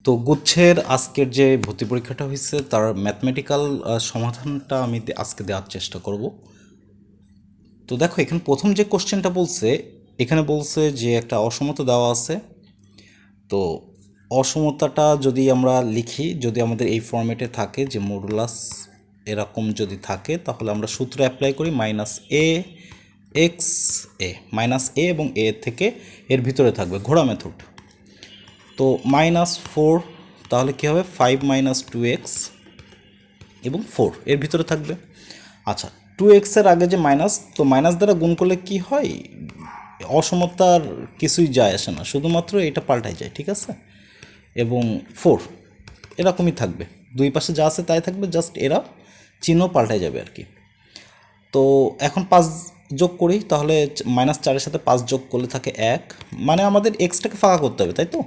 তো গুচ্ছের আজকের যে ভর্তি পরীক্ষাটা হয়েছে তার ম্যাথমেটিক্যাল সমাধানটা আমি আজকে দেওয়ার চেষ্টা করব। তো দেখো এখানে প্রথম যে কোশ্চেনটা বলছে, এখানে বলছে যে একটা অসমতা দেওয়া আছে। তো অসমতাটা যদি আমরা লিখি, যদি আমাদের এই ফর্মেটে থাকে যে মডুলাস এরকম যদি থাকে, তাহলে আমরা সূত্র অ্যাপ্লাই করি মাইনাস এ এক্স এ, মাইনাস এ এবং এ থেকে এর ভিতরে থাকবে ঘোড়া মেথড। তো -4, তাহলে কী হবে 5 - 2x এবং 4 এর ভিতরে থাকবে। আচ্ছা, 2x-এর আগে যে মাইনাস, তো মাইনাস দ্বারা গুণ করলে কি হয়, অসমতার কিছুই যায় আসে না, শুধুমাত্র এটা পাল্টাই যায়, ঠিক আছে। এবং 4 এরকমই থাকবে, দুই পাশে যা আছে তাই থাকবে, জাস্ট এরা চিহ্ন পাল্টাই যাবে আর কি। তো এখন 5 যোগ করি, তাহলে -4-এর সাথে 5 যোগ করলে থাকে 1, মানে আমাদের এক্সটাকে ফাঁকা করতে হবে, তাই তো।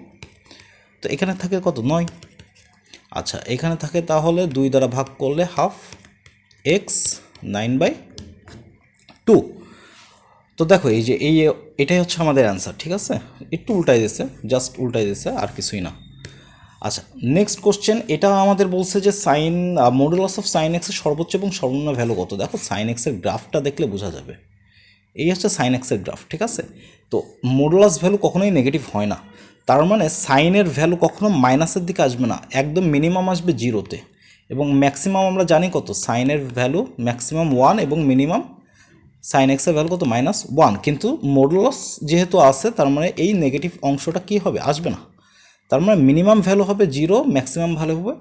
তো এখানে থাকে কত, 9। আচ্ছা, এখানে থাকে তাহলে 2 দ্বারা ভাগ করলে হাফ, এক্স 9/2। তো দেখো এই যে এটাই হচ্ছে আমাদের অ্যান্সার, ঠিক আছে। একটু উল্টাই দিয়েছে, জাস্ট উল্টাই দিয়েছে, আর কিছুই না। আচ্ছা, নেক্সট কোশ্চেন, এটা আমাদের বলছে যে সাইন মডুলাস অফ সাইন এক্সের সর্বোচ্চ এবং সর্বনিম্ন ভ্যালু কত। দেখো সাইন এক্সের গ্রাফটা দেখলে বোঝা যাবে, এই হচ্ছে সাইন এক্সের গ্রাফ, ঠিক আছে। তো মডুলাস ভ্যালু কখনোই নেগেটিভ হয় না, তার মানে সাইনের ভ্যালু কখনো মাইনাসের দিকে আসবে না, একদম মিনিমাম আসবে 0-তে। এবং ম্যাক্সিমাম আমরা জানি কত, সাইনের ভ্যালু ম্যাক্সিমাম 1 এবং মিনিমাম সাইন এক্সের ভ্যালু কত, -1। কিন্তু মডুলাস যেহেতু আছে, তার মানে এই নেগেটিভ অংশটা কী হবে, আসবে না। তার মানে মিনিমাম ভ্যালু হবে 0, ম্যাক্সিমাম ভ্যালু হবে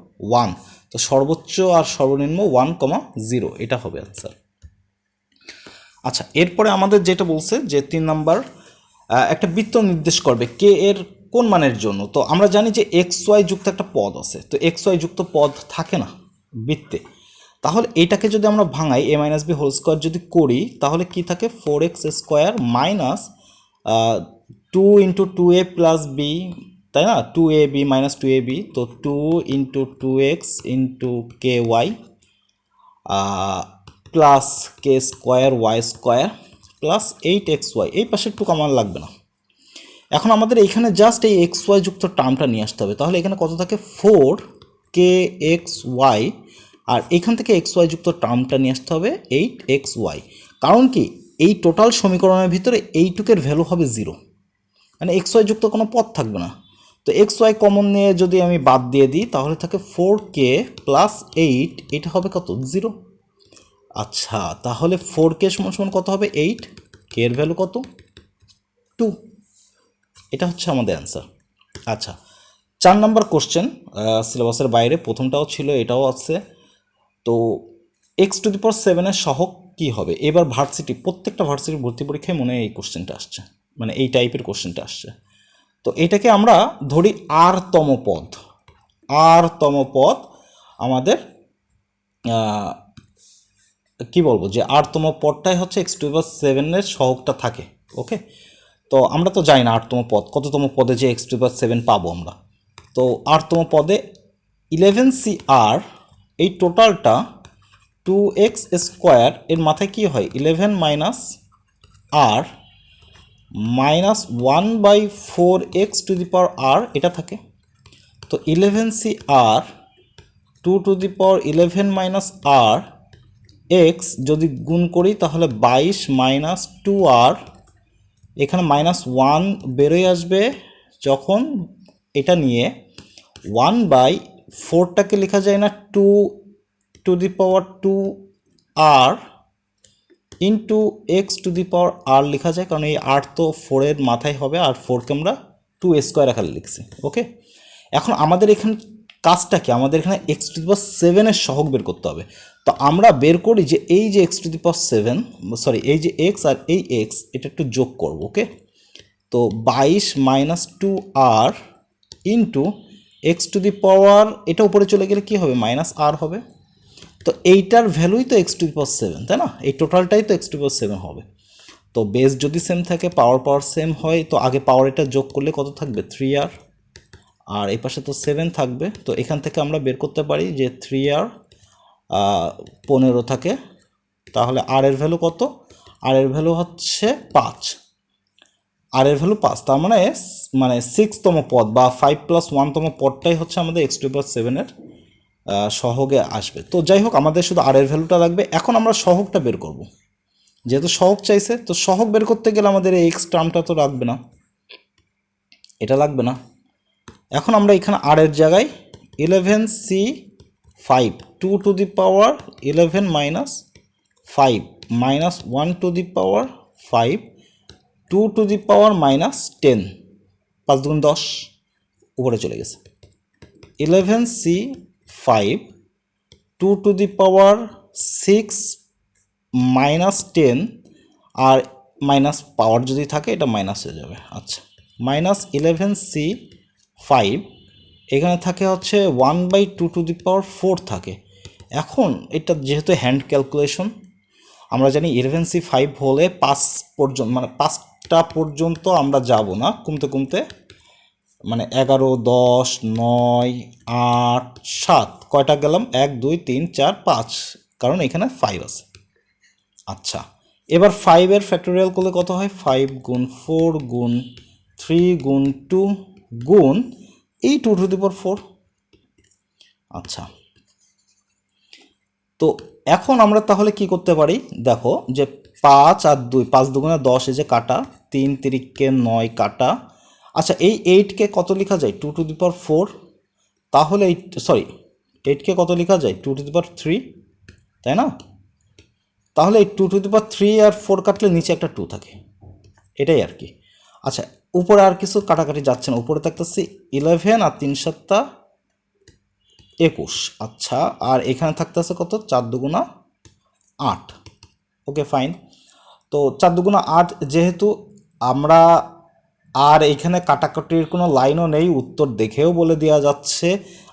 1। তো সর্বোচ্চ আর সর্বনিম্ন 1,0, এটা হবে অ্যান্সার। আচ্ছা, এরপরে আমাদের যেটা বলছে যে 3 নাম্বার, একটা বৃত্ত নির্দেশ করবে কে এর কোন মানের জন্য। তো আমরা জানি যে এক্স ওয়াই যুক্ত একটা পদ আছে, তো এক্স ওয়াই যুক্ত পদ থাকে না বৃত্তে। তাহলে এটাকে যদি আমরা ভাঙাই, a-b² যদি করি, তাহলে কি থাকে, 4x² মাইনাস 2 × 2a + b, তাই না, 2ab - 2ab, তো 2 × 2x × ky plus k² y² plus 8xy, এই পাশের টুকু আমার লাগবে না। এখন আমাদের এইখানে জাস্ট এই এক্স ওয়াই যুক্ত টার্মটা নিয়ে আসতে হবে। তাহলে এখানে কত থাকে, 4kxy, আর এখান থেকে এক্স ওয়াই যুক্ত টার্মটা নিয়ে আসতে হবে 8xy। কারণ কি, এই টোটাল সমীকরণের ভিতরে এইটুকের ভ্যালু হবে 0, মানে এক্স ওয়াই যুক্ত কোনো পদ থাকবে না। তো এক্স ওয়াই কমন নিয়ে যদি আমি বাদ দিয়ে দিই, তাহলে থাকে 4k + 8, এটা হবে কত, 0। আচ্ছা, তাহলে 4k = কত হবে, 8, k এর ভ্যালু কত, 2। এটা হচ্ছে আমাদের অ্যান্সার। আচ্ছা, 4 নাম্বার কোশ্চেন, সিলেবাসের বাইরে, প্রথমটাও ছিল, এটাও আছে। তো x⁷ এর সহগ কী হবে। এবার ভার্সিটি, প্রত্যেকটা ভার্সিটির ভর্তি পরীক্ষায় মনে হয় এই কোশ্চেনটা আসছে, মানে এই টাইপের কোশ্চেনটা আসছে। তো এটাকে আমরা ধরি r-তম পদ, r-তম পদ আমাদের কি বলবো, যে r-তম পদটাই হচ্ছে x⁷ এর সহগটা থাকে, ওকে। তো আমরা তো জানি না r-তম পদ কততম পদে যে x⁷ পাবো আমরা। তো r-তম পদে 11cr, এই টোটালটা 2x² এর মাথায় কি হয়, 11 - r -1/4x⁴, এটা থাকে। তো 11cr 2⁻11 - r x যদি গুণ করি, তাহলে 22 - 2r, এখানে -1 বেরোয় আসবে যখন এটা নিয়ে 1/4টাকে লেখা যায় না 2⁻2r ইন্টু x⁴ লেখা যায়, কারণ এই r তো 4-এর মাথায় হবে, আর 4কে আমরা 2² আকারে লিখছি, ওকে। এখন আমাদের এখানে কাজটা কি, আমাদের এখানে x⁷ এর সহগ বের করতে হবে। তো আমরা বের করি যে এই যে x⁷, সরি, এই যে x আর এই x, এটা একটু যোগ করব, ওকে। তো 22 - 2r ইন্টু x⁴, এটা উপরে চলে গেলে কি হবে, -r হবে। তো এইটার ভ্যালুই তো x⁷, তাই না, এই টোটালটাই তো x⁷ হবে। তো বেস যদি সেম থাকে, পাওয়ার সেম হয়, তো আগে পাওয়ার এটা যোগ করলে কত থাকবে, 3r, আর এই পাশে তো 7 থাকবে। তো এখান থেকে আমরা বের করতে পারি যে 3r 15 থাকে, তাহলে আর এর ভ্যালু কত, আর এর ভ্যালু হচ্ছে 5। আর এর ভ্যালু 5, তার মানে মানে 6তম পদ বা 5+1তম পদটাই হচ্ছে আমাদের x⁴ সহগে আসবে। তো যাই হোক, আমাদের শুধু আর এর ভ্যালুটা লাগবে। এখন আমরা সহগটা বের করব, যেহেতু সহগ চাইছে, তো সহগ বের করতে গেলে আমাদের এই এক্স টার্মটা তো লাগবে না, এটা লাগবে না। এখন আমরা এখানে আর এর জায়গায় 11c5 2^11 - 5 -1^5 2^-10, 5 × 10 উপরে চলে গেছে। 11c5 2^6 -10, আর মাইনাস পাওয়ার যদি থাকে এটা মাইনাস হয়ে যাবে। আচ্ছা, -11c5 এখানে থাকে হচ্ছে 1/2^4 থাকে। এখন এটা যেহেতু হ্যান্ড ক্যালকুলেশন, আমরা জানি 11c5 হলে 5 পর্যন্ত, মানে 5টা পর্যন্ত আমরা যাব না, কমতে কমতে মানে 11, 10, 9, 8, 7, কয়টা গেলাম? 1, 2, 3, 4, 5, কারণ এখানে 5 আছে। আচ্ছা, এবার 5-এর ফ্যাক্টোরিয়াল করলে কত হয়? 5 × 4 × 3 × 2 গুণ এই 2^4। আচ্ছা, তো এখন আমরা তাহলে কি করতে পারি? দেখো যে 5 আর 2, 5 × 2 = 10, এই যে কাটা, 3 × 9 কাটা। আচ্ছা, এই 8কে কত লেখা যায়? 2^4। তাহলে 8কে কত লেখা যায়? 2^3, তাই না? তাহলে এই 2^3 আর 4 কাটলে নিচে একটা 2 থাকে, এটাই আর কি। আচ্ছা, উপরে আর কিছু কাটাকাটি যাচ্ছে না, উপরে থাকতেছে 11 আর 3 × 7 = 21। আচ্ছা, আর এখানে থাকতেছে কত? 4 × 2 = 8। ওকে, ফাইন। তো 4 × 2 = 8, যেহেতু আমরা আর এইখানে কাটাকাটির কোনো লাইনও নেই, উত্তর দেখেও বলে দেওয়া যাচ্ছে।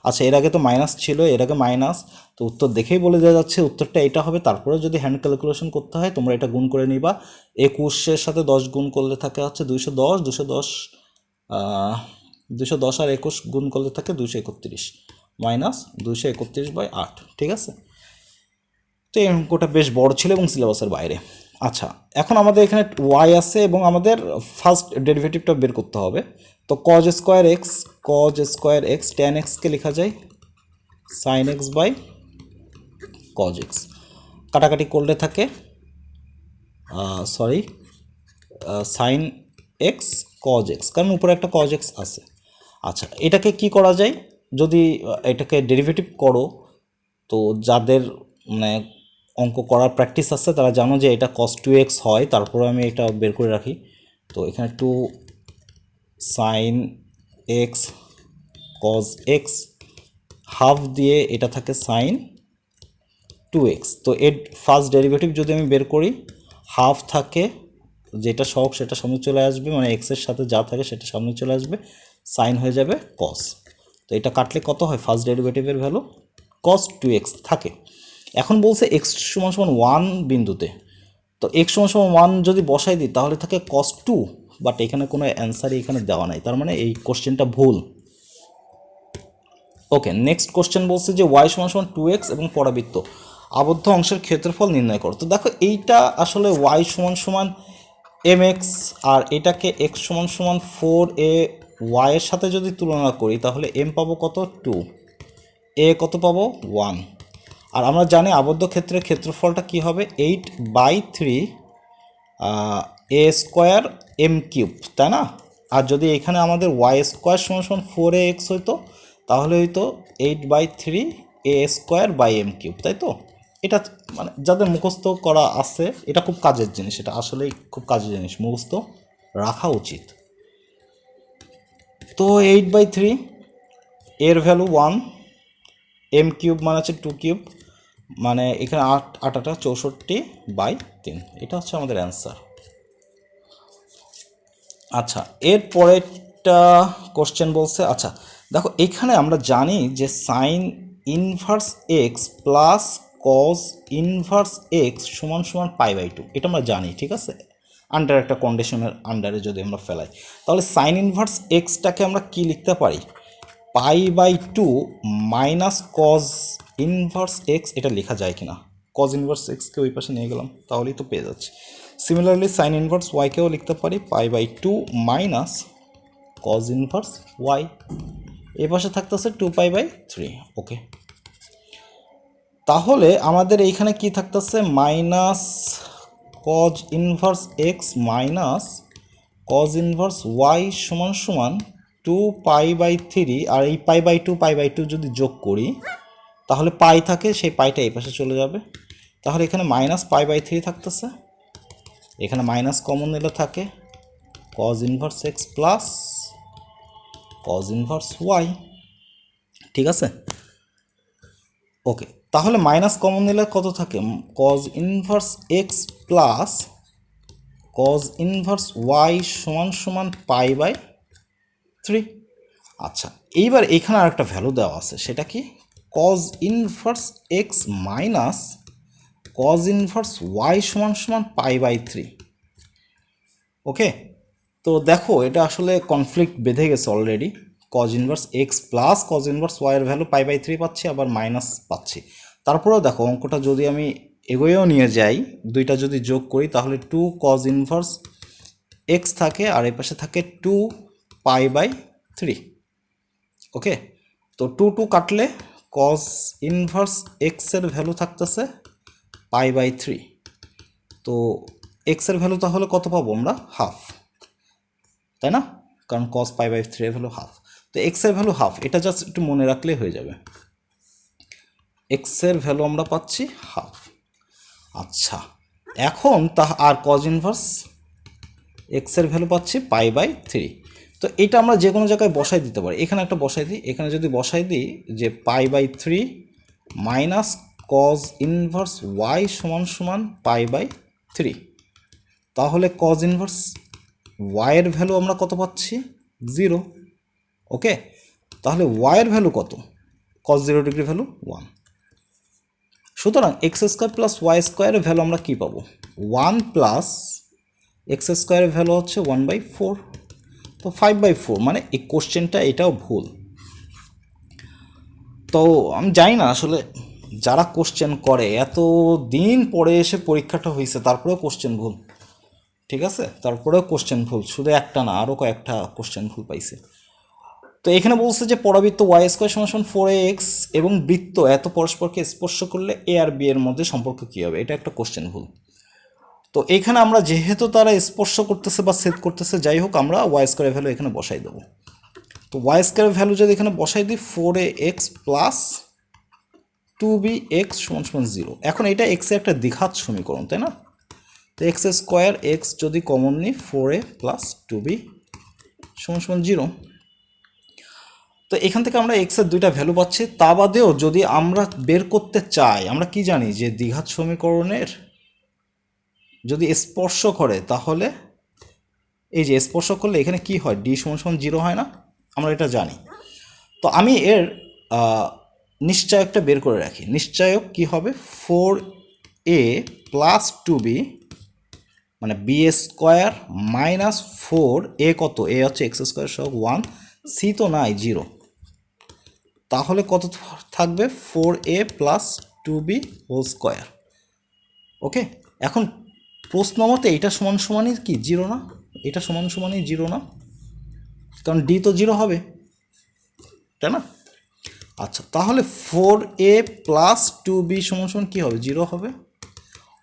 আচ্ছা, এর আগে তো মাইনাস ছিল, এর আগে মাইনাস, তো উত্তর দেখেই বলে দেওয়া যাচ্ছে উত্তরটা এটা হবে। তারপরে যদি হ্যান্ড ক্যালকুলেশন করতে হয় তোমরা এটা গুণ করে নিবা। 21-এর সাথে 10 গুণ করলে থাকে হচ্ছে 210, 210 আর 21 গুণ করলে থাকে 231 - 231/8, ঠিক আছে? তো এই অঙ্কটা বেশ বড় ছিল এবং সিলেবাসের বাইরে। আচ্ছা, এখন আমাদের এখানে ওয়াই আছে এবং আমাদের ফার্স্ট ডেরিভেটিভটা বের করতে হবে। তো cos² x tan x কে লেখা যায় sin x/cos x। কাটাকাটি করলে থাকে sin x cos x, কারণ উপরে একটা cos x আছে। আচ্ছা, এটাকে কি করা যায়? যদি এটাকে ডেরিভেটিভ করো, তো যাদের মানে অঙ্ক করার প্র্যাকটিস আছে তারা জানো যে এটা cos 2x হয়। তারপরে আমি এটা বের করে রাখি। তো এখানে 2 sin x cos x half দিয়ে এটা থাকে sin 2x। তো এর ফার্স্ট ডেরিভেটিভ যদি আমি বের করি, হাফ থাকে, যেটা সহগ সেটা সামনে চলে আসবে, মানে এক্সের সাথে যা থাকে সেটা সামনে চলে আসবে, সাইন হয়ে যাবে cos। তো এটা কাটলে কত হয়? ফার্স্ট ডেরিভেটিভের ভ্যালু cos 2x থাকে। এখন বলছে x = 1 বিন্দুতে, তো x = 1 যদি বসাই দিই তাহলে থাকে cos 2, বাট এখানে কোনো অ্যান্সারই এখানে দেওয়া নাই, তার মানে এই কোশ্চেনটা ভুল। ওকে, নেক্সট কোশ্চেন বলছে যে y = 2x এবং পরাবৃত্ত আবদ্ধ অংশের ক্ষেত্রফল নির্ণয় করো। তো দেখো, এইটা আসলে y = mx, আর এটাকে x = 4a, y এর সাথে যদি তুলনা করি তাহলে m পাবো কত? 2, a কত পাবো? 1। আর আমরা জানি আবদ্ধ ক্ষেত্রের ক্ষেত্রফলটা কি হবে? 8/3 a² m³, তাই না? আর যদি এখানে আমাদের y² = 4ax হইতো তাহলে হইতো 8/3 a² m³, তাই তো? এটা মানে যাদের মুখস্থ করা আছে এটা খুব কাজের জিনিস, এটা আসলেই খুব কাজের জিনিস, মুখস্থ রাখা উচিত। তো 8/3, এর ভ্যালু 1, m³ মানে হচ্ছে 2³, মানে এখানে 8 8 64/3, এটা হচ্ছে আমাদের অ্যান্সার। আচ্ছা, এর পরেরটা কোশ্চেন বলছে, আচ্ছা দেখো, এখানে আমরা জানি যে sign inverse x plus cos inverse x = π/2, এটা আমরা জানি, ঠিক আছে? আন্ডার একটা কন্ডিশনের আন্ডারে যদি আমরা ফেলাই, তাহলে সাইন ইনভার্স এক্সটাকে আমরা কি লিখতে পারি? π/2 মাইনাস কজ ইনভার্স এক্স, এটা লেখা যায় কিনা? কজ ইনভার্স এক্সকে ওই পাশে নিয়ে গেলাম, তাহলেই তো পেয়ে যাচ্ছে। সিমিলারলি সাইন ইনভার্স ওয়াইকেও লিখতে পারি π/2 মাইনাস কজ ইনভার্স ওয়াই, এ পাশে থাকতেছে 2π/3। ওকে, তাহলে আমাদের এইখানে কি থাকতেছে minus cos inverse x minus cos inverse y সমান সমান 2π/3, আর এই π/2 যদি যোগ করি তাহলে পাই থাকে, সেই পাইটা এই পাশে চলে যাবে, তাহলে এখানে মাইনাস π/3 থাকতেছে, এখানে মাইনাস কমন নিলে থাকে cos inverse x plus cos inverse y. ঠিক আছে, ওকে, তাহলে মাইনাস কমন নিলে কত থাকে cos inverse x plus cos inverse y সমান সমান π/3। আচ্ছা, এইবার এখানে আরেকটা ভ্যালু দেওয়া আছে, সেটা কি cos inverse x minus cos inverse y সমান সমান π/3। ওকে, তো দেখো এটা আসলে কনফ্লিক্ট বেঁধে গেছে already, cause inverse x plus cos inverse ওয়াইয়ের ভ্যালু π/3 পাচ্ছি, আবার মাইনাস পাচ্ছি। তারপরেও দেখো অঙ্কটা যদি আমি এগোয়েও নিয়ে যাই, দুইটা যদি যোগ করি তাহলে 2 কজ ইনভার্স এক্স থাকে, আর এই পাশে থাকে 2π/3। ওকে, তো 2 কাটলে কজ ইনভার্স এক্সের ভ্যালু থাকতেছে π/3। তো এক্সের ভ্যালু তাহলে কত পাবো আমরা, হাফ, তাই না, কারণ কজ π/3 এর ভ্যালু হাফ। তো এক্সের ভ্যালু হাফ, এটা জাস্ট একটু মনে রাখলেই হয়ে যাবে, এক্সের ভ্যালু আমরা পাচ্ছি হাফ। আচ্ছা, এখন আর কজ ইনভার্স এক্সের ভ্যালু পাচ্ছি π/3। তো এটা আমরা যে কোনো জায়গায় বসাই দিতে পারি, এখানে একটা বসাই দিই, এখানে যদি বসাই দিই যে π/3 মাইনাস কজ ইনভার্স ওয়াই সমান সমান π/3, তাহলে কজ ইনভার্স ওয়াইয়ের ভ্যালু আমরা কত পাচ্ছি 0। ওকে, তাহলে ওয়াইয়ের ভ্যালু কত, কজ 0 ডিগ্রি ভ্যালু 1। সুতরাং এক্স স্কোয়ার প্লাস ওয়াই স্কোয়ারের ভ্যালু আমরা কী পাবো, 1 প্লাস এক্স স্কোয়ারের ভ্যালু হচ্ছে 1/4, তো 5/4, মানে এই কোশ্চেনটা এটাও ভুল। তো আমি জানি না আসলে যারা কোশ্চেন করে, এত দিন পরে এসে পরীক্ষাটা হয়েছে তারপরেও কোশ্চেন ভুল। ঠিক আছে, তারপরেও কোশ্চেন ভুল, শুধু একটা না আরও কয়েকটা কোশ্চেন ভুল পাইছে। তো এখানে বলছে যে পরাবৃত্ত ওয়াই স্কোয়ার সমান 4ax এবং বৃত্ত এত পরস্পরকে স্পর্শ করলে এ আর বি এর মধ্যে সম্পর্ক কী হবে, এটা একটা কোশ্চেন ভুল। তো এখানে আমরা যেহেতু তারা স্পর্শ করতেছে বা ছেদ করতেছে, যাই হোক আমরা ওয়াই স্কোয়ারের ভ্যালু এখানে বসাই দেবো। তো ওয়াই স্কোয়ারের ভ্যালু যদি এখানে বসাই দিই 4ax প্লাস 2bx সমান সমান 0। এখন এটা এক্সের একটা দ্বিঘাত সমীকরণ, তাই না, তো এক্স স্কোয়ার এক্স যদি কমন নিই 4a প্লাস 2b সমান সমান 0। তো এখান থেকে আমরা এক্সের দুইটা ভ্যালু পাচ্ছি। তা বাদেও যদি আমরা বের করতে চাই, আমরা কি জানি যে দ্বিঘাত সমীকরণের যদি স্পর্শ করে তাহলে এই যে স্পর্শ করলে এখানে কি হয়, ডি সমান সমান 0 হয় না, আমরা এটা জানি। তো আমি এর নিশ্চয়কটা বের করে রাখি। নিশ্চয়ক কি হবে, 4a প্লাস 2b মানে বি স্কোয়ার মাইনাস 4a, কত এ হচ্ছে এক্স স্কোয়ার সহ 1, সি তো নাই 0, তাহলে কত থাকবে 4a plus 2b whole square. ওকে, এখন প্রশ্ন মতে এটা সমান সমানই কি 0 না, এটা সমান সমানই 0 না, কারণ ডি তো 0 হবে, তাই না। আচ্ছা, তাহলে 4a প্লাস 2b সমান সমান কী হবে, 0 হবে,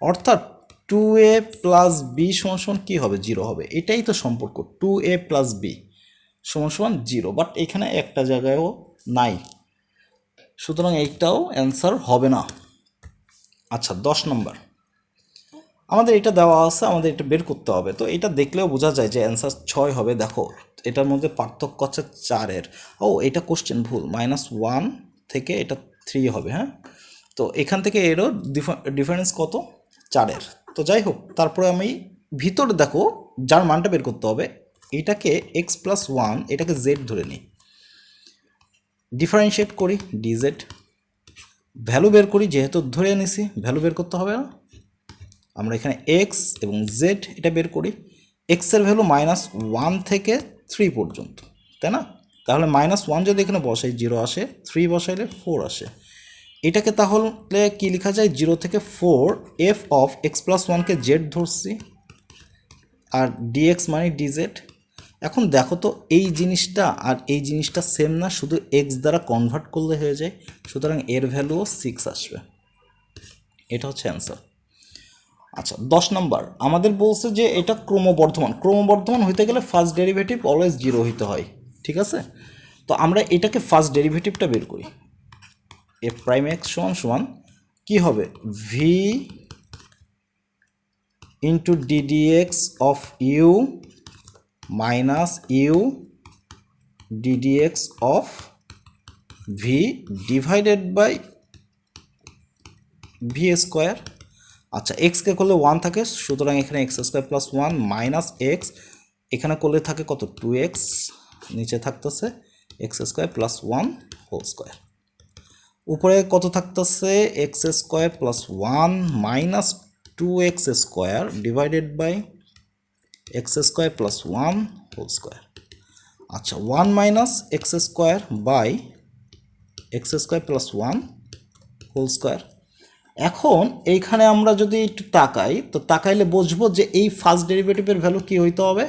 অর্থাৎ 2a প্লাস b সমান সমান কী হবে, 0 হবে। এটাই তো সম্পর্ক, 2a প্লাস b সমান সমান 0, বাট এখানে একটা জায়গায়ও নাই, সুতরাং এইটাও অ্যান্সার হবে না। আচ্ছা, 10 নম্বর, আমাদের এটা দেওয়া আছে, আমাদের এটা বের করতে হবে। তো এটা দেখলেও বোঝা যায় যে অ্যান্সার 6 হবে। দেখো এটার মধ্যে পার্থক্য হচ্ছে 4-এর। ও এটা কোশ্চেন ভুল, -1 থেকে এটা 3 হবে। হ্যাঁ, তো এখান থেকে এরও ডিফারেন্স কত, 4-এর। তো যাই হোক, তারপরে আমি ভিতরে দেখো যার মানটা বের করতে হবে, এটাকে x+1 এটাকে z ধরে নিই, ডিফারেন্সিয়েট করি dz, ভ্যালু বের করি, যেহেতু ধরে নিছি ভ্যালু বের করতে হবে না, আমরা এখানে এক্স এবং জেড এটা বের করি। এক্সের ভ্যালু -1 থেকে 3 পর্যন্ত, তাই না, তাহলে -1 যদি এখানে বসাই 0 আসে, 3 বসাইলে 4 আসে। এটাকে তাহলে কি লেখা যায়, 0 থেকে 4 এফ অফ x+1কে জেড ধরছি, আর ডিএক্স মানে ডিজেড। এখন দেখো তো এই জিনিসটা আর এই জিনিসটা সেম না, শুধু এক্স দ্বারা কনভার্ট করলে হয়ে যায়, সুতরাং এর ভ্যালুও 6 আসবে। এটা হচ্ছে অ্যান্সার। আচ্ছা 10 নম্বর আমাদের বলছে যে এটা ক্রমবর্ধমান হইতে গেলে ফার্স্ট ডেরিভেটিভ অলওয়েজ 0 হইতে হয়, ঠিক আছে। তো আমরা এটাকে ফার্স্ট ডেরিভেটিভটা বের করি। এফ প্রাইম এক্স সমান সমান কী হবে, v into d d x of u minus u d d x of v divided by v square. আচ্ছা এক্সকে করলে 1 থাকে, সুতরাং এখানে x square plus 1 minus x, এখানে করলে থাকে কত 2x, নিচে থাকতেছে x square plus 1 whole square, উপরে কত থাকতেছে x square plus 1 minus 2x square divided by x square plus 1 whole square. আচ্ছা 1 minus x square by x square plus 1 whole square. এখন এইখানে আমরা যদি একটু তাকাই, তো তাকাইলে বুঝবো যে এই ফার্স্ট ডেরিভেটিভের ভ্যালু কী হইতে হবে,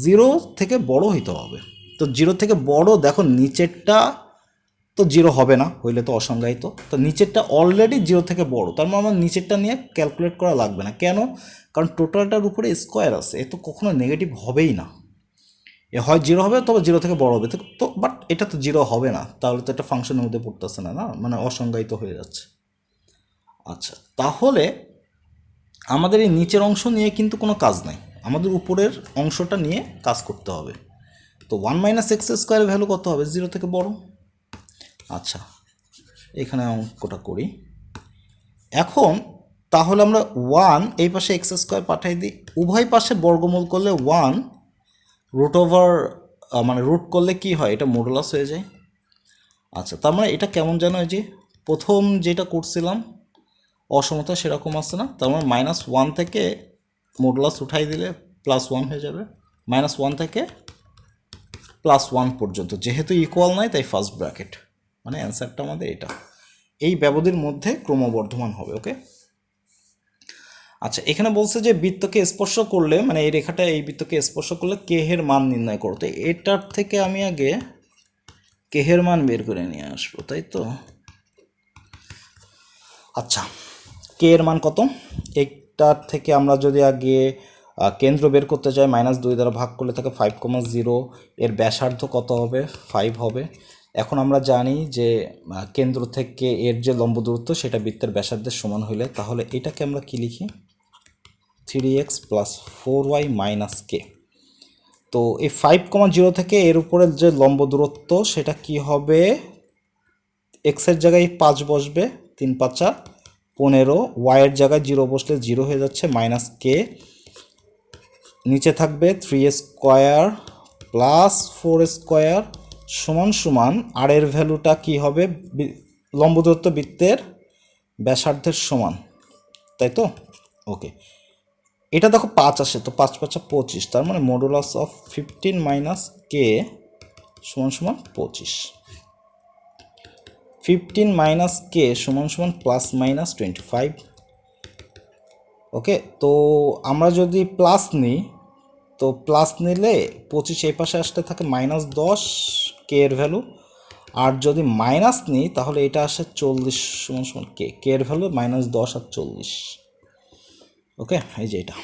0 থেকে বড় হইতে হবে। তো 0 থেকে বড়, দেখো নিচেরটা তো 0 হবে না, হইলে তো অসংজ্ঞায়িত। তো নিচেরটা অলরেডি 0 থেকে বড়, তার মানে আমার নিচেরটা নিয়ে ক্যালকুলেট করা লাগবে না। কেন? কারণ টোটালটার উপরে স্কোয়ার আছে, এ তো কখনো নেগেটিভ হবেই না। এ হয় 0 হবে, তবে 0 থেকে বড় হবে। তো বাট এটা তো 0 হবে না, তাহলে তো একটা ফাংশনের মধ্যে পড়তেছে না, মানে অসংজ্ঞায়িত হয়ে যাচ্ছে। আচ্ছা তাহলে আমাদের এই নিচের অংশ নিয়ে কিন্তু কোনো কাজ নাই, আমাদের উপরের অংশটা নিয়ে কাজ করতে হবে। তো 1 মাইনাস এক্স স্কোয়ারের ভ্যালু কত হবে, 0 থেকে বড়। আচ্ছা এখানে অঙ্কটা করি। এখন তাহলে আমরা 1 এই পাশে এক্স স্কোয়ার পাঠাই দিই, উভয় পাশে বর্গমূল করলে 1 রুট ওভার, মানে রুট করলে কি হয়, এটা মডুলাস হয়ে যায়। আচ্ছা তার মানে এটা কেমন যেন, এই যে প্রথম যেটা করছিলাম অসমতা সেরকম আসছে না, তার মানে -1 থেকে মডুলাস উঠাই দিলে +1 হয়ে যাবে, -1 থেকে +1 পর্যন্ত, যেহেতু ইকুয়াল নাই তাই ফার্স্ট ব্র্যাকেট, মানে অ্যান্সারটা আমাদের এটা, এই ব্যবধির মধ্যে ক্রমবর্ধমান হবে। ওকে। আচ্ছা এখানে বলছে যে বৃত্তকে স্পর্শ করলে, মানে এই রেখাটা এই বৃত্তকে স্পর্শ করলে কে এর মান নির্ণয় করো। তো এটার থেকে আমি আগে কে এর মান বের করে নিয়ে আসবো, তাই তো। আচ্ছা কে এর মান কত, একটার থেকে আমরা যদি আগে কেন্দ্র বের করতে চাই, -2 দ্বারা ভাগ করলে থাকে 5,0, এর ব্যাসার্ধ কত হবে, 5 হবে। এখন আমরা জানি যে কেন্দ্র থেকে এর যে লম্ব দূরত্ব সেটা বৃত্তের ব্যাসার্ধের সমান হইলে, তাহলে এটাকে আমরা কি লিখি, 3x + 4y - k। তো এই 5,0 থেকে এর উপরের যে লম্ব দূরত্ব সেটা কি হবে, এক্সের জায়গায় 5 বসবে, 3 × 5 = 15, ওয়াইয়ের জায়গায় 0 বসলে 0 হয়ে যাচ্ছে, -k, নিচে থাকবে 3 স্কোয়ার প্লাস 4 স্কোয়ার সমান আর এর ভ্যালুটা কি হবে, লম্ব দূরত্ব বৃত্তের ব্যাসার্ধের সমান, তাই তো। ওকে, এটা দেখো 5 আসে, তো 5 × 5 = 25, তার মানে মডুলাস অফ 15 - k = 25, 15 - k = ±25। ওকে, তো আমরা যদি প্লাস নিই, তো প্লাস নিলে 25 এই পাশে আসতে থাকে -10 k এর ভ্যালু, আর যদি মাইনাস নিই তাহলে এটা আসে 40 = k, k এর ভ্যালু -10 আর 40। ওকে, এই যে এটা।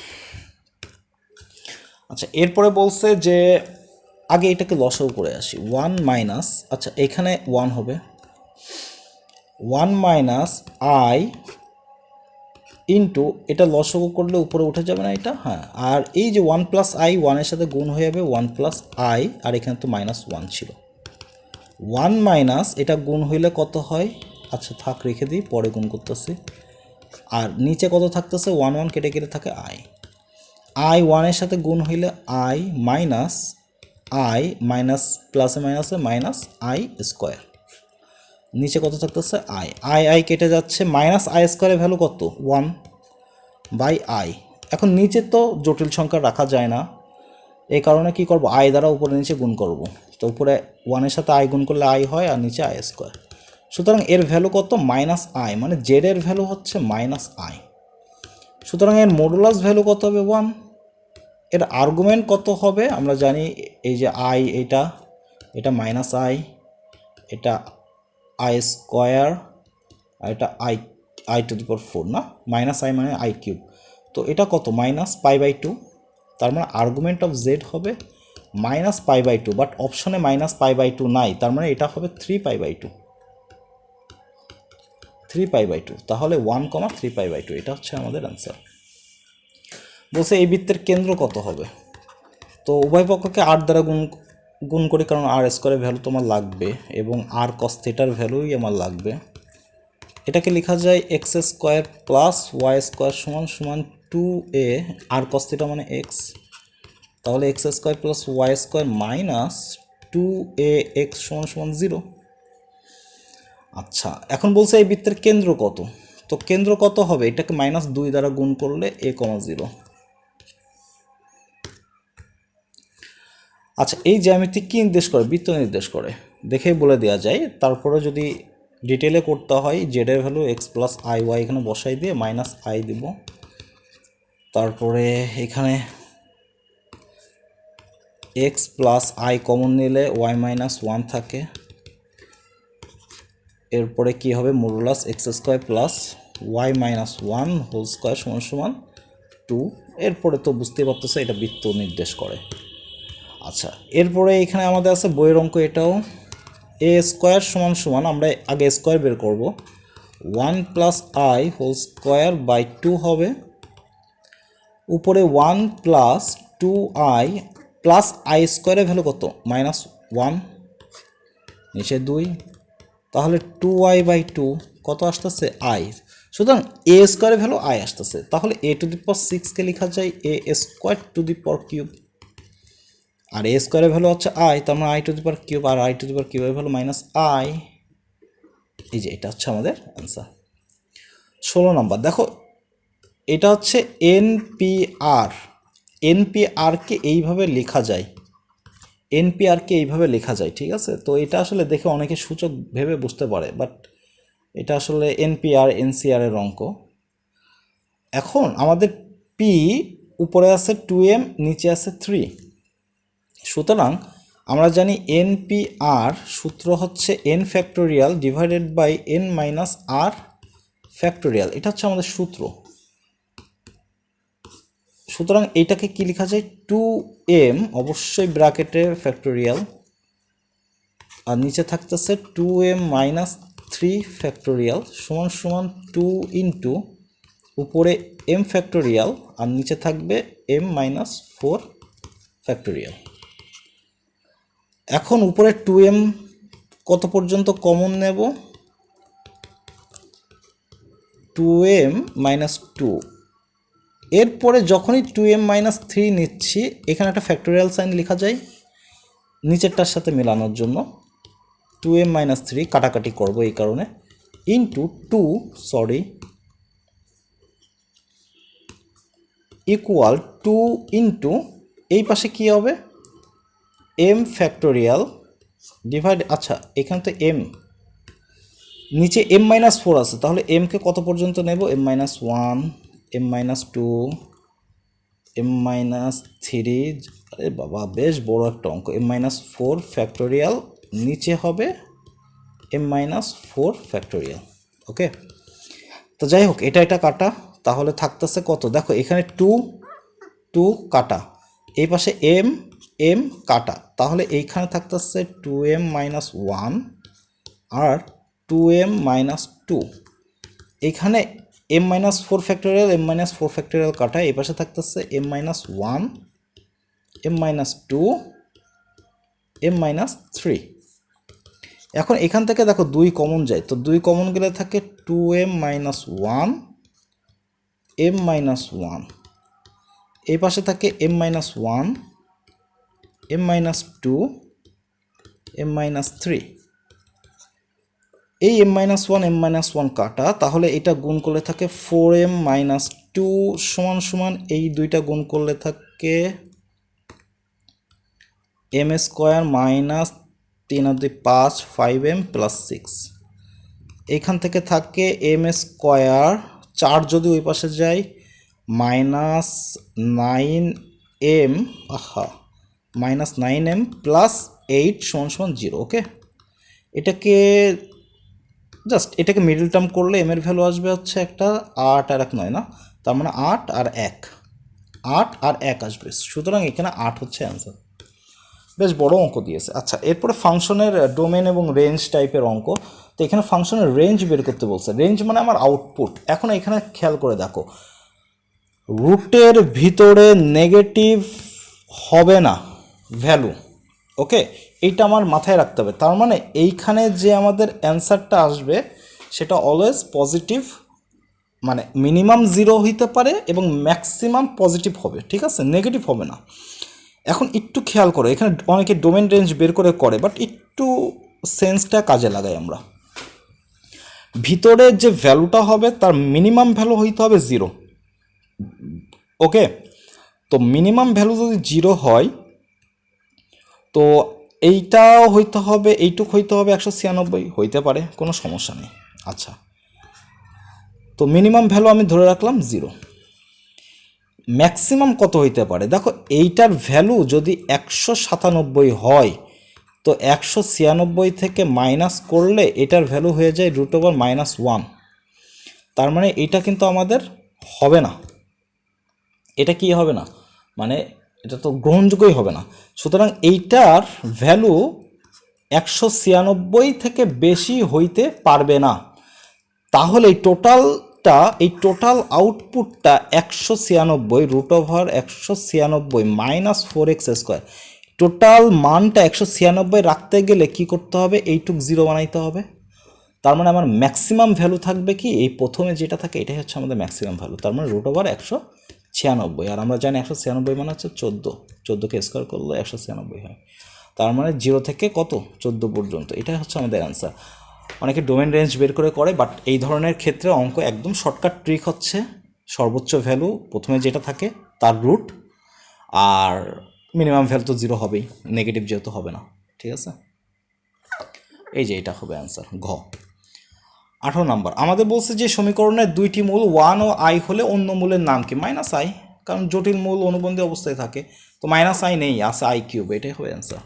আচ্ছা এরপরে বলছে যে আগে এটাকে লসাগু করে আসি, 1 মাইনাস, আচ্ছা এখানে 1 হবে, 1 - i ইন্টু, এটা লসাগু করলে উপরে উঠে যাবে না এটা, হ্যাঁ, আর এই যে 1 + i 1 এর সাথে গুণ হয়ে যাবে 1 + i, আর এখানে তো -1 ছিল, 1 মাইনাস এটা গুণ হইলে কত হয়, আচ্ছা থাক রেখে দিই, পরে গুণ করতেছি। আর নিচে কত থাকতেছে, 1 1 কেটে কেটে থাকে i 1 এর সাথে গুণ হইলে i মাইনাস i মাইনাস প্লাসে মাইনাসে মাইনাস i স্কোয়ার, নিচে কত থাকতেছে i কেটে যাচ্ছে, -i² এর ভ্যালু কত, 1/i। এখন নিচে তো জটিল সংখ্যা রাখা যায় না, এই কারণে কি করব, i দ্বারা উপরে নিচে গুণ করব, তো উপরে 1 এর সাথে i গুণ করলে i হয়, আর নিচে i²। সুতরাং এর ভ্যালু কত, -i, মানে z এর ভ্যালু হচ্ছে -i। সুতরাং এর মডুলাস ভ্যালু কত হবে, 1। এর আর্গুমেন্ট কত হবে আমরা জানি, এই যে আই, এটা মাইনাস আই, এটা আই স্কোয়ার, আর এটা আই টু দি পাওয়ার 4 না, মাইনাস আই মানে আই কিউব। তো এটা কত, মাইনাস পাই বাই 2। তার মানে আর্গুমেন্ট অফ জেড হবে মাইনাস পাই বাই 2, বাট অপশনে মাইনাস পাই বাই 2 নাই, তার মানে এটা হবে 3 পাই বাই 2, 3 পাই বাই 2। তাহলে 1, 3 পাই বাই 2 এটা হচ্ছে আমাদের অ্যান্সার। বলছে এই বৃত্তের কেন্দ্র কত হবে। তো উভয় পক্ষকে আর দ্বারা গুণ করি, কারণ আর স্কোয়ারের ভ্যালু তোমার লাগবে এবং আর কস থিটার ভ্যালুই আমার লাগবে। এটাকে লেখা যায় x square plus y square সমান সমান 2a, আর কস থিটা মানে এক্স, তাহলে x square plus y square minus 2ax সমান সমান 0। আচ্ছা, এখন বলছে এই বৃত্তের কেন্দ্র কত। তো কেন্দ্র কত হবে, এটাকে -2 দ্বারা গুণ করলে a,0। আচ্ছা, এই জ্যামিতি কি নির্দেশ করে, বৃত্ত নির্দেশ করে, দেখেই বলে দেওয়া যায়। তারপরে যদি ডিটেলে করতে হয়, জেডের value x plus i y এখানে বসাই দিয়ে মাইনাস আই দিব। তারপরে এখানে এক্স প্লাস আই কমন নিলে ওয়াই মাইনাস 1 থাকে। এরপরে কি হবে, modulus x square plus y minus 1 whole square সমান সমান 2। এরপরে তো বুঝতে পারতেছে এটা বৃত্ত নির্দেশ করে। আচ্ছা, এরপরে এখানে আমাদের আছে বইয়ের অঙ্ক, এটাও এ স্কোয়ার সমান সমান, আমরা আগে স্কোয়ার বের করব, 1 plus i whole square by 2 হবে। উপরে 1 প্লাস 2i প্লাস আই স্কোয়ারের ভ্যালু কত, -1, নিচে 2, তাহলে 2i বাই 2 কত আসতেছে, আই। সুতরাং এ স্কোয়ারের ভ্যালু আই আসতেছে, তাহলে a টু দি পাওয়ার 6কে লেখা যায় a square to the power cube, আর এ স্কোয়ারের ভ্যালু হচ্ছে আই, তার মানে i to the power cube, আর আই টু দি পাওয়ার কিউবের ভ্যালু মাইনাস আই। এই যে এটা হচ্ছে আমাদের অ্যান্সার। 16 নম্বর দেখো, এটা হচ্ছে এনপিআর। এনপিআরকে এইভাবে লেখা যায়, এনপিআরকে এইভাবে লেখা যায়, ঠিক আছে। তো এটা আসলে দেখে অনেকে সূচক ভেবে বুঝতে পারে, বাট এটা আসলে এনপিআর এনসিআর এর অঙ্ক। এখন আমাদের পি উপরে আছে 2m, নিচে আছে 3, সুতরাং আমরা জানি এনপিআর সূত্র হচ্ছে n factorial divided by n minus r factorial, এটা হচ্ছে আমাদের সূত্র। সুতরাং এইটাকে কি লেখা যায়, 2m অবশ্যই ব্র্যাকেটে ফ্যাক্টোরিয়াল, আর নিচে থাকতেছে 2m মাইনাস 3 ফ্যাক্টোরিয়াল সমান সমান 2 ইন্টু উপরে m ফ্যাক্টোরিয়াল, আর নিচে থাকবে m মাইনাস 4 ফ্যাক্টোরিয়াল। এখন উপরে 2m কত পর্যন্ত কমন নেব, 2m মাইনাস 2, এরপরে যখনই 2m মাইনাস 3 নিচ্ছি, এখানে একটা ফ্যাক্টোরিয়াল সাইন লেখা যায় নিচেরটার সাথে মেলানোর জন্য, 2m মাইনাস 3 কাটাকাটি করবো এই কারণে, ইন্টু 2 ইকুয়াল 2 ইন্টু এই পাশে কী হবে, m ফ্যাক্টোরিয়াল ডিভাইড, আচ্ছা এখানে তো m, নিচে m মাইনাস 4 আছে, তাহলে mকে কত পর্যন্ত নেব, m minus 1, m minus 2, m minus 3, আরে বাবা বেশ বড় একটা অঙ্ক, m মাইনাস 4 ফ্যাক্টোরিয়াল, নিচে হবে m মাইনাস 4 ফ্যাক্টোরিয়াল। ওকে, তো যাই হোক এটা কাটা, তাহলে থাকতেছে কত, দেখো এখানে 2 কাটা, এই পাশে m কাটা, তাহলে এইখানে থাকতেছে 2m মাইনাস 1 আর 2m মাইনাস 2, এইখানে m minus 4 factorial, m minus 4 factorial কাটা, এই পাশে থাকতেছে m minus 1, m minus 2, m minus 3। এখন এখান থেকে দেখো 2 কমন যায়, তো 2 কমন গেলে থাকে 2m মাইনাস 1, m মাইনাস 1, এই পাশে থাকে m minus 1, m minus 2, m minus 3। এই m মাইনাস 1 m মাইনাস 1 কাটা, তাহলে এটা গুণ করলে থাকে 4m মাইনাস 2 সমান সমান এই দুইটা গুণ করলে থাকে m স্কোয়ার মাইনাস 3 আর 2 5, 5m প্লাস 6। এইখান থেকে থাকে m স্কোয়ার, 4 যদি ওই পাশে যায় মাইনাস 9 এম -9m প্লাস 8 = 0। ওকে, এটাকে এটাকে মিডল টার্ম করলে এম এর ভ্যালু আসবে হচ্ছে একটা 8 আর 1 9 না, তার মানে 8 আর 1 আসবে। সুতরাং এখানে 8 হচ্ছে অ্যান্সার। বেশ বড় অঙ্ক দিয়েছে। আচ্ছা, এরপরে ফাংশনের ডোমেন এবং রেঞ্জ টাইপের অঙ্ক। তো এখানে ফাংশনের রেঞ্জ বের করতে বলছে। রেঞ্জ মানে আমার আউটপুট। এখন এখানে খেয়াল করে দেখো, রুটের ভিতরে নেগেটিভ হবে না ভ্যালু। ওকে, এইটা আমার মাথায় রাখতে হবে। তার মানে এইখানে যে আমাদের অ্যান্সারটা আসবে সেটা অলওয়েজ পজিটিভ, মানে মিনিমাম 0 হইতে পারে এবং ম্যাক্সিমাম পজিটিভ হবে, ঠিক আছে, নেগেটিভ হবে না। এখন একটু খেয়াল করো, এখানে অনেকে ডোমেন রেঞ্জ বের করে বাট একটু সেন্সটা কাজে লাগাই আমরা। ভিতরে যে ভ্যালুটা হবে তার মিনিমাম ভ্যালু হইতে হবে 0। ওকে, তো মিনিমাম ভ্যালু যদি 0 হয় তো এইটাও হইতে হবে, এইটুক হইতে হবে 196, হইতে পারে, কোনো সমস্যা নেই। আচ্ছা, তো মিনিমাম ভ্যালু আমি ধরে রাখলাম 0। ম্যাক্সিমাম কত হইতে পারে? দেখো, এইটার ভ্যালু যদি 197 হয় তো 196 থেকে মাইনাস করলে এটার ভ্যালু হয়ে যায় √-1। তার মানে এটা কিন্তু আমাদের হবে না। এটা কি হবে না, মানে এটা তো গ্রহণযোগ্যই হবে না। সুতরাং এইটার ভ্যালু 196 থেকে বেশি হইতে পারবে না। তাহলে এই টোটাল আউটপুটটা 196 √196 -4x²। টোটাল মানটা 196 রাখতে গেলে কি করতে হবে? এইটুক 0 বানাইতে হবে। তার মানে আমার ম্যাক্সিমাম ভ্যালু থাকবে কি, এই প্রথমে যেটা থাকে এটাই হচ্ছে আমাদের ম্যাক্সিমাম ভ্যালু। তার মানে √196, আর আমরা জানি 196 মানে হচ্ছে 14কে স্কোয়ার করলে 196 হয়। তার মানে 0 থেকে কত, 14 পর্যন্ত। এটাই হচ্ছে আমাদের অ্যান্সার। অনেকে ডোমেন রেঞ্জ বের করে বাট এই ধরনের ক্ষেত্রে অঙ্ক একদম শর্টকাট ট্রিক হচ্ছে সর্বোচ্চ ভ্যালু প্রথমে যেটা থাকে তার রুট, আর মিনিমাম ভ্যালু তো 0 হবেই, নেগেটিভ যেহেতু হবে না, ঠিক আছে। এই যে এটা হবে অ্যান্সার ঘ। 18 নম্বর আমাদের বলছে যে সমীকরণের দুইটি মূল 1 ও i হলে অন্য মূলের নাম কি? -i, কারণ জটিল মূল অনুবন্ধী অবস্থায় থাকে, তো -i নেই, আছে i³, এটাই হবে অ্যান্সার।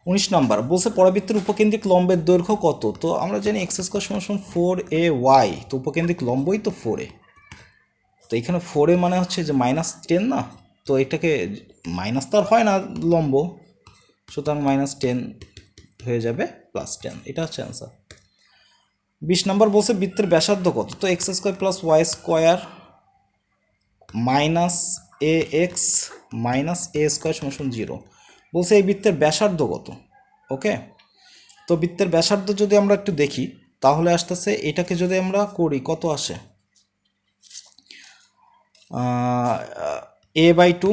19 নম্বর বলছে পরাবৃত্তের উপকেন্দ্রিক লম্বের দৈর্ঘ্য কত? তো আমরা জানি x² = 4ay, তো উপকেন্দ্রিক লম্বই তো 4a। তো এখানে 4a মানে হচ্ছে যে -10 না, তো এটাকে মাইনাস তো আর হয় না লম্ব, সুতরাং -10 হয়ে যাবে +10, এটা হচ্ছে অ্যান্সার। 20 নম্বর বলছে বৃত্তের ব্যাসার্ধ কত? তো x² + y² -ax - a² = 0। বলছে এই বৃত্তের ব্যাসার্ধ কত? ওকে, তো বৃত্তের ব্যাসার্ধ যদি আমরা একটু দেখি তাহলে আসতেছে, এটাকে যদি আমরা করি কত আসে, a/2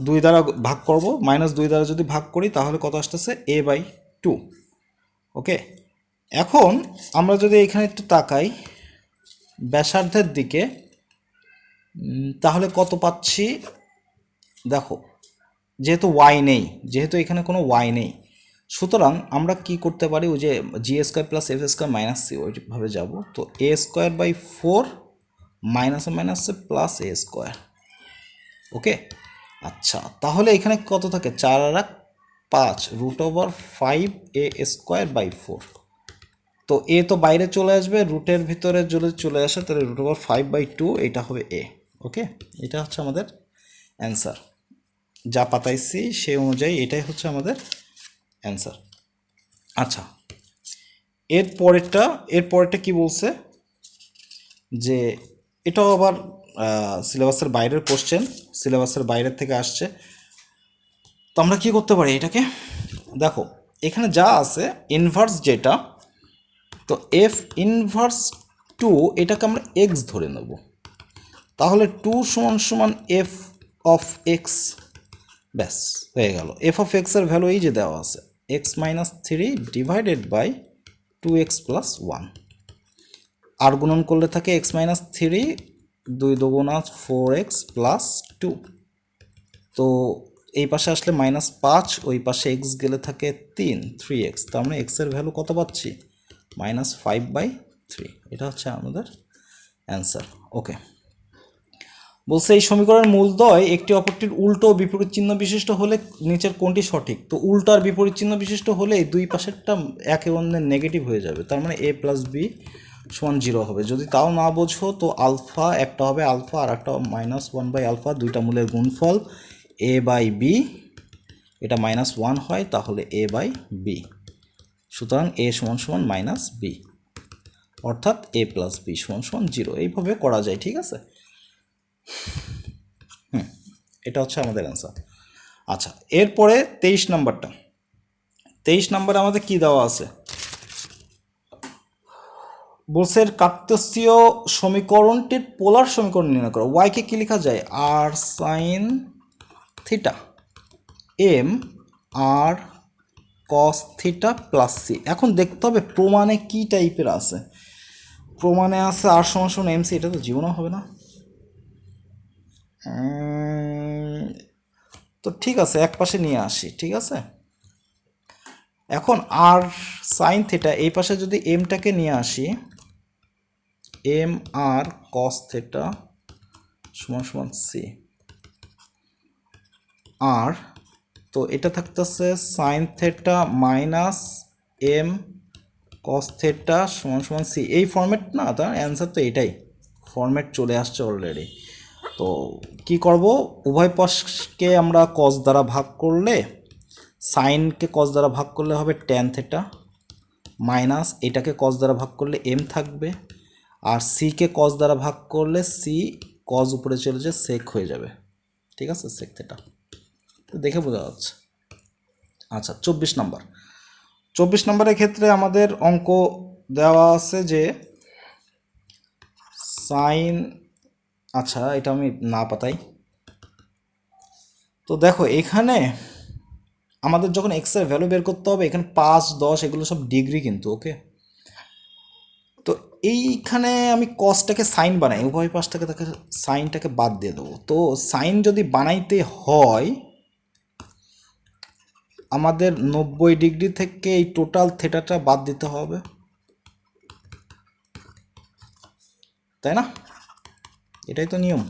-2 দ্বারা ভাগ করব, -2 দ্বারা যদি ভাগ করি তাহলে কত আসতেছে, a/2। ওকে, এখন আমরা যদি এখানে একটু তাকাই ব্যাসার্ধের দিকে, তাহলে কত পাচ্ছি দেখো, যেহেতু যেহেতু এখানে কোনো y নেই, সুতরাং আমরা কি করতে পারি, ওই যে g² + f² - c ওইভাবে যাব। তো a²/4 -a + ওকে, আচ্ছা, তাহলে এখানে কত থাকে, 4 আর 1 5 √5a²/4। তো এ তো বাইরে চলে আসবে, রুটের ভিতরে যদি চলে আসে তাহলে √5/2, এটা হবে এ। ওকে, এটা হচ্ছে আমাদের অ্যান্সার, যা পাতাইছি সেই অনুযায়ী এটাই হচ্ছে আমাদের অ্যান্সার। আচ্ছা, এরপরেরটা কি বলছে, যে এটাও আবার সিলেবাসের বাইরের কোশ্চেন, সিলেবাসের বাইরের থেকে আসছে। তো আমরা কি করতে পারি এটাকে, দেখো এখানে যা আছে ইনভার্স যেটা, তো f⁻², এটাকে আমরা x ধরে নেব, তাহলে 2 = f(x), ব্যাস হয়ে গেল। f(x) এর ভ্যালু এই যে দেওয়া আছে, x - 3 / 2x + 1, আর গুণন করলে থাকে x - 3 2 × 2 = 4x + 2। তো এই পাশে আসলে -5, ওই পাশে x গেলে থাকে 3x, তার মানে x এর ভ্যালু কত পাচ্ছি, -5/3। এটা হচ্ছে আমাদের অ্যান্সার। ওকে, বলছে এই সমীকরণের মূলদ্বয় একটি অপরটির উল্টো ও বিপরীত চিহ্ন বিশিষ্ট হলে নিচের কোনটি সঠিক? তো উল্টো আর বিপরীত চিহ্ন বিশিষ্ট হলে এই দুই পাশেরটা একে অন্যের নেগেটিভ হয়ে যাবে, তার মানে a প্লাস বি সমান 0 হবে। যদি তাও না বোঝো তো আলফা একটা হবে আলফা আর একটা -1/α, দুইটা মূলের গুণফল a বাই বি, এটা -1 হয় তাহলে a বাই বি। সুতরাং a সমান সমান -b, অর্থাৎ a প্লাস বি সমান সমান 0। এইভাবে করা যায়, ঠিক আছে? এটা হচ্ছে আমাদের অ্যান্সার। আচ্ছা, এরপরে 23 নাম্বারটা। 23 নাম্বারে আমাদের কি দেওয়া আছে? বলছে কার্তেশীয় সমীকরণটির পোলার সমীকরণ নির্ণয় করো। ওয়াইকে কি লেখা যায়? আর sine theta M R cos theta plus C. এখন দেখতে হবে প্রমাণে কি টাইপের আছে। প্রমাণে আছে আর সমান সমান এম সি, এটা তো জীবনও হবে না। তো ঠিক আছে, এক পাশে নিয়ে আসি, ঠিক আছে? এখন আর সাইন থিটা এই পাশে যদি এমটাকে নিয়ে আসি, এম আর কস থিটা সমান সমান সি, আর তো এটা থাকতেছে sine theta minus m cos theta সমান সমান সি। এই ফর্মেট না, তার অ্যান্সার তো এটাই, ফর্মেট চলে আসছে অলরেডি। তো কি করব, উভয় পাশকে আমরা কস দ্বারা ভাগ করলে, সাইনকে কস দ্বারা ভাগ করলে হবে ট্যান থিটা, মাইনাস এটাকে কস দ্বারা ভাগ করলে এম থাকবে, আর সিকে কস দ্বারা ভাগ করলে সি কস উপরে চলে যে সেক হয়ে যাবে, ঠিক আছে? সেক থিটা, তো দেখে বোঝা যাচ্ছে। আচ্ছা, 24 নাম্বার। 24 নাম্বারের ক্ষেত্রে আমাদের অঙ্ক দেওয়া আছে যে সাইন, আচ্ছা এটা আমি না পাতাই। তো দেখো এখানে আমাদের যখন এক্স এর ভ্যালু বের করতে হবে, এখানে 5, 10 এগুলো সব ডিগ্রি কিন্তু, ওকে? তো এইখানে আমি কসটাকে সাইন বানাই, উভয় পাশটাকে তাকে সাইনটাকে বাদ দিয়ে দেবো। তো সাইন যদি বানাইতে হয় আমাদের 90 ডিগ্রি থেকে এই টোটাল থিটাটা বাদ দিতে হবে, তাই না? এটাই তো নিয়ম।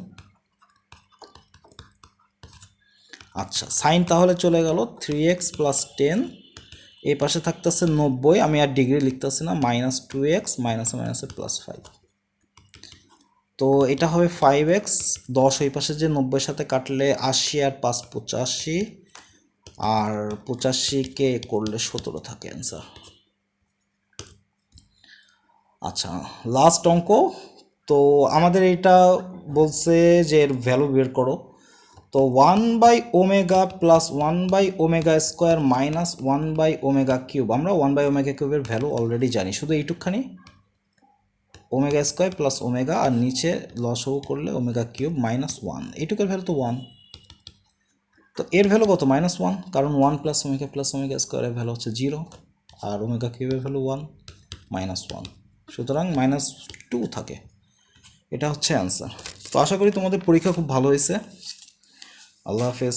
আচ্ছা, সাইন তাহলে চলে গেল 3x + 10, এই পাশে থাকতেছে 90, আমি আর ডিগ্রি লিখতেছি না, -2x মাইনাসে মাইনাসে +5। তো এটা হবে 5x, 10 ওই পাশে যে 90 সাথে কাটলে 80 আর 5 85, আর 85কে করলে 17 থাকে অ্যান্সার। আচ্ছা, লাস্ট অঙ্ক। তো আমাদের এটা বলছে যে এর ভ্যালু বের করো। তো 1/ω প্লাস 1/ω² মাইনাস 1/ω³ আমরা 1/ω³ ভ্যালু অলরেডি জানি, শুধু এইটুকখানি ω² প্লাস ওমেগা, আর নিচে লসও করলে ω³ -1, এইটুকুর ভ্যালু তো 1। তো এর ভ্যালু কত? -1, কারণ 1 + ω² এর ভ্যালু হচ্ছে 0, আর ω³ এর ভ্যালু 1, -1, সুতরাং -2 থাকে। এটা হচ্ছে অ্যান্সার। তো আশা করি তোমাদের পরীক্ষা খুব ভালো হয়েছে। আল্লাহ হাফেজ।